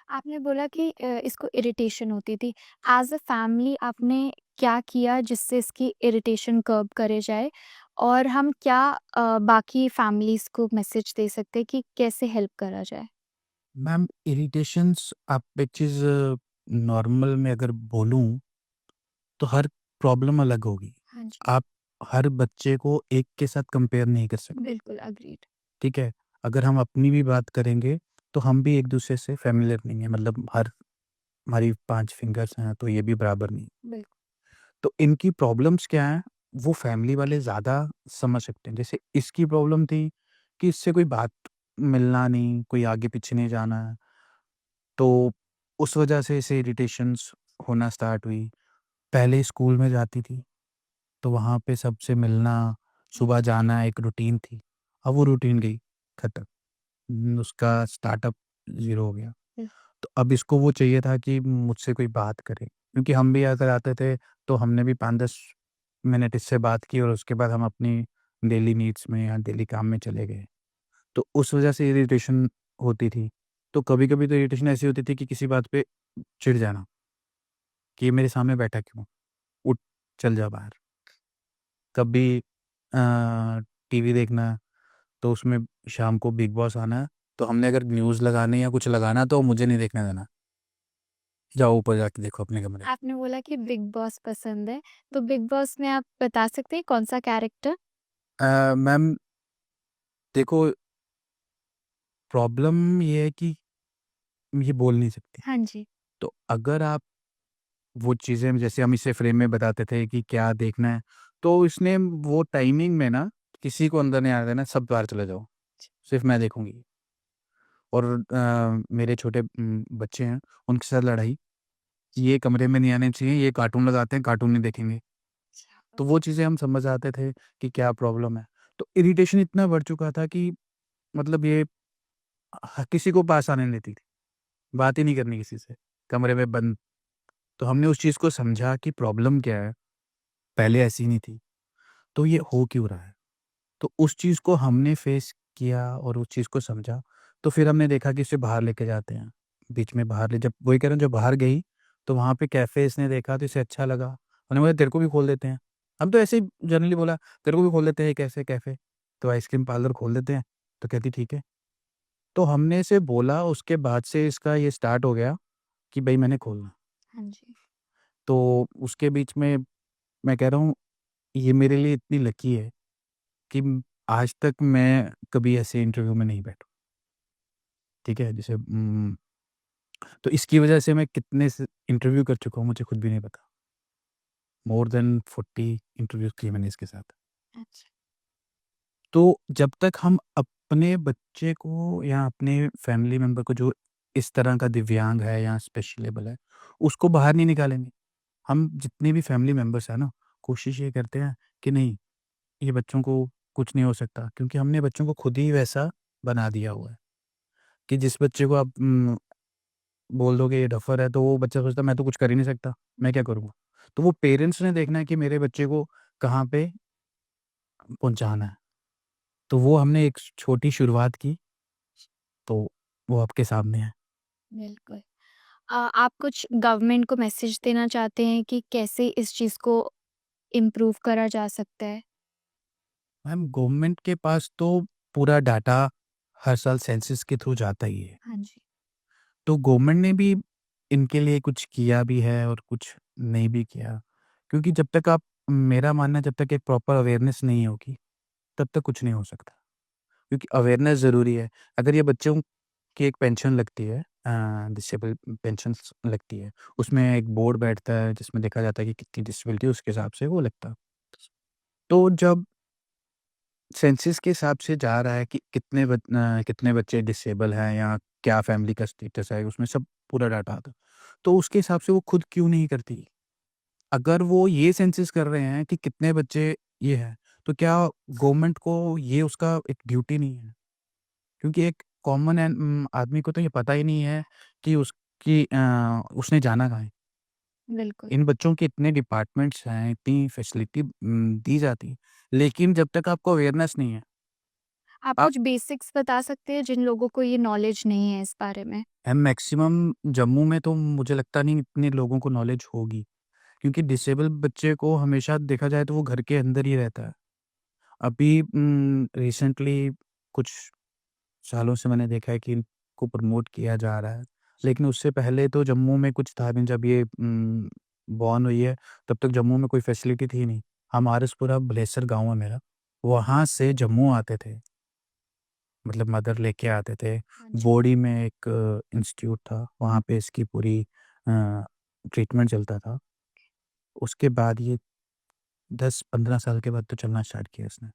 आपने बोला कि इसको इरिटेशन होती थी। एज़ अ फैमिली आपने क्या किया जिससे इसकी इरिटेशन कर्ब करे जाए? और हम क्या बाकी फैमिलीज़ को मैसेज दे सकते हैं कि कैसे हेल्प करा जाए? मैम इरिटेशंस आप एक चीज़ नॉर्मल में अगर बोलूँ तो हर प्रॉब्लम अलग होगी। हाँ जी। आप हर बच्चे को एक के साथ कंपेयर नहीं कर सकते, बिल्कुल, एग्रीड। ठीक है? अगर हम अपनी भी बात करेंगे तो हम भी एक-दूसरे से फ़ैमिलियर नहीं है, मतलब हर हमारी 5 फिंगर्स हैं तो ये भी बराबर नहीं। बिल्कुल। तो इनकी प्रॉब्लम्स क्या हैं, वो फैमिली वाले ज़्यादा समझ सकते हैं। जैसे इसकी प्रॉब्लम थी कि इससे कोई बात मिलना नहीं, कोई आगे-पीछे नहीं जाना है। तो उस वजह से इसे इरिटेशंस होना स्टार्ट हुई। पहले स्कूल में जाती थी, तो वहाँ पे सबसे मिलना, सुबह जाना एक रूटीन थी। अब वो रूटीन गई, खत्म। उसका स्टार्टअप ज़ीरो हो गया। हुँ। तो अब इसको वो चाहिए था कि मुझसे कोई बात करे, क्योंकि हम भी अगर आते थे, तो हमने भी 5-10 मिनट इससे बात की और उसके बाद हम अपनी डेली नीड्स में या डेली काम में चले गए। तो उस वजह से इरिटेशन होती थी। तो कभी-कभी तो इरिटेशन ऐसी होती थी कि किसी बात पे चिढ़ जाना, कि ये मेरे सामने बैठा क्यों? उठ, चल जा बाहर। कभी टीवी देखना, तो उसमें शाम को बिग बॉस आना है, तो हमने अगर न्यूज़ लगानी या कुछ लगाना तो मुझे नहीं देखने देना। जाओ ऊपर जाके देखो अपने कमरे में। आपने बोला कि बिग बॉस पसंद है, तो बिग बॉस में आप बता सकते हैं कौन-सा कैरेक्टर? मैम देखो, प्रॉब्लम ये है कि ये बोल नहीं सकती। हाँ जी। तो अगर आप वो चीज़ें, जैसे हम इसे फ्रेम में बताते थे कि क्या देखना है, तो इसने वो टाइमिंग में ना किसी को अंदर नहीं आने देना, सब बाहर चले जाओ, सिर्फ़ मैं देखूँगी। और मेरे छोटे बच्चे हैं, उनके साथ लड़ाई, ये कमरे में नहीं आने चाहिए, ये कार्टून लगाते हैं, कार्टून नहीं देखेंगे। अच्छा। तो वो चीज़ें हम समझ आते थे कि क्या प्रॉब्लम है। तो इरिटेशन इतना बढ़ चुका था कि मतलब ये किसी को पास आने नहीं देती थी, बात ही नहीं करनी किसी से, कमरे में बंद। तो हमने उस चीज़ को समझा कि प्रॉब्लम क्या है, पहले ऐसी नहीं थी, तो ये हो क्यों रहा है? तो उस चीज़ को हमने फेस किया और उस चीज़ को समझा, तो फिर हमने देखा कि इसे बाहर लेके जाते हैं। बीच में बाहर ले जब वही कह रहा हूँ, जब बाहर गई, तो वहाँ पे कैफ़े इसने देखा तो इसे अच्छा लगा। हमने बोला तेरे को भी खोल देते हैं। हम तो ऐसे ही जनरली बोला, तेरे को भी खोल देते हैं एक ऐसे कैफ़े, तो आइसक्रीम पार्लर खोल देते हैं। तो कहती ठीक है। तो हमने इसे बोला, उसके बाद से इसका ये स्टार्ट हो गया कि भई मैंने खोलना। हाँ जी। तो उसके बीच में मैं कह रहा हूँ, ये मेरे लिए इतनी लकी है कि आज तक मैं कभी ऐसे इंटरव्यू में नहीं बैठा, ठीक है? जैसे तो इसकी वजह से मैं कितने स इंटरव्यू कर चुका हूँ, मुझे खुद भी नहीं पता। मोर देन 40 इंटरव्यूज़ किए मैंने इसके साथ। अच्छा। तो जब तक हम अपने बच्चे को या अपने फैमिली मेंबर को, जो इस तरह का दिव्यांग है या स्पेशलेबल है, उसको बाहर नहीं निकालेंगे, हम जितने भी फैमिली मेंबर्स हैं ना, कोशिश ये करते हैं कि नहीं, ये बच्चों को कुछ नहीं हो सकता, क्योंकि हमने बच्चों को खुद ही वैसा बना दिया हुआ है कि जिस बच्चे को आप बोल दोगे ये डफ़र है, तो वो बच्चा सोचता है मैं तो कुछ कर ही नहीं सकता, मैं क्या करूँगा? तो वो पेरेंट्स ने देखना है कि मेरे बच्चे को कहाँ पे पहुँचाना है। तो वो हमने एक छोटी शुरुआत की, तो वो आपके सामने है। बिल्कुल। आप कुछ गवर्नमेंट को मैसेज देना चाहते हैं कि कैसे इस चीज़ को इम्प्रूव करा जा सकता है? मैम गवर्नमेंट के पास तो पूरा डाटा हर साल सेंसस के थ्रू जाता ही है। हाँ जी। तो गवर्नमेंट ने भी इनके लिए कुछ किया भी है और कुछ नहीं भी किया। क्योंकि जब तक आप मेरा मानना है, जब तक एक प्रॉपर अवेयरनेस नहीं होगी, तब तक कुछ नहीं हो सकता। क्योंकि अवेयरनेस ज़रूरी है। अगर ये बच्चों की एक पेंशन लगती है, डिसेबल पेंशन्स लगती है, उसमें एक बोर्ड बैठता है जिसमें देखा जाता है कि कितनी डिसेबिलिटी है, उसके हिसाब से वो लगता है। तो जब सेंसस के हिसाब से जा रहा है कि कितने बच्चे डिसेबल हैं या क्या फैमिली का स्टेटस है, उसमें सब पूरा डाटा आता है। तो उसके हिसाब से वो खुद क्यों नहीं करती? अगर वो ये सेंसस कर रहे हैं कि कितने बच्चे ये हैं, तो क्या गवर्नमेंट को ये उसका एक ड्यूटी नहीं है? क्योंकि एक कॉमन आदमी को तो ये पता ही नहीं है कि उसने जाना कहाँ है। बिल्कुल। इन बच्चों के इतने डिपार्टमेंट्स हैं, इतनी फैसिलिटी दी जाती है, लेकिन जब तक आपको अवेयरनेस नहीं है, आप आप कुछ बेसिक्स बता सकते हैं जिन लोगों को ये नॉलेज नहीं है इस बारे में? मैक्सिमम जम्मू में तो मुझे लगता नहीं इतने लोगों को नॉलेज होगी, क्योंकि डिसेबल बच्चे को हमेशा देखा जाए तो वो घर के अंदर ही रहता है। अभी रिसेंटली कुछ सालों से मैंने देखा है कि इनको प्रमोट किया जा रहा है। लेकिन उससे पहले तो जम्मू में कुछ था नहीं, जब ये बॉर्न हुई है, तब तक जम्मू में कोई फैसिलिटी थी नहीं। हम आरएसपुरा भलेसर गाँव है मेरा, वहाँ से जम्मू आते थे, मतलब मदर लेके आते थे। हाँ जी। बोडी में एक इंस्टीट्यूट था, वहाँ पे इसकी पूरी ट्रीटमेंट चलता था। उसके बाद ये 10-15 साल के बाद तो चलना स्टार्ट किया इसने।